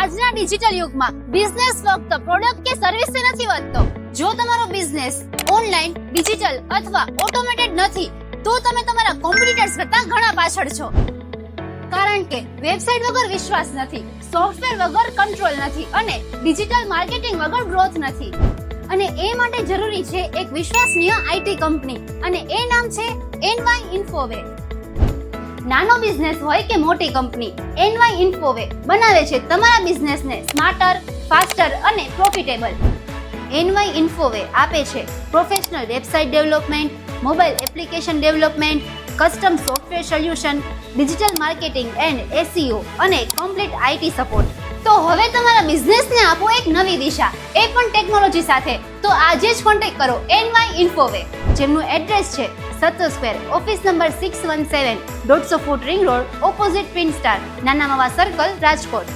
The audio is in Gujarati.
આજના ડિજિટલ યુગમાં બિઝનેસ ફક્ત પ્રોડક્ટ કે સર્વિસથી નથી વધતો. જો તમારો બિઝનેસ ઓનલાઈન, ડિજિટલ અથવા ઓટોમેટેડ નથી તો તમે તમારા કોમ્પિટિટર્સ કરતા ઘણા પાછળ છો. કારણ કે વેબસાઇટ વગર વિશ્વાસ નથી, સોફ્ટવેર વગર કંટ્રોલ નથી અને ડિજિટલ માર્કેટિંગ વગર ગ્રોથ નથી. અને એ માટે જરૂરી છે એક વિશ્વસનીય આઈટી કંપની અને એ નામ છે NY Infoway. નાનો બિઝનેસ હોય કે મોટી કંપની, NY Infoway બનાવે છે તમારા બિઝનેસને સ્માર્ટર, ફાસ્ટર અને પ્રોફિટેબલ. NY Infoway આપે છે professional website development, mobile application development, custom software solution, digital marketing and SEO અને કમ્પ્લીટ આઈટી સપોર્ટ. તો હવે તમારા બિઝનેસને આપો એક નવી દિશા, એ પણ ટેકનોલોજી સાથે. તો આજે જ કોન્ટેક્ટ કરો NY Infoway, જેમનું એડ્રેસ છે સત્તો square, office number 617, 150 foot ring road, opposite twin star, Nana Mava circle, Rajkot.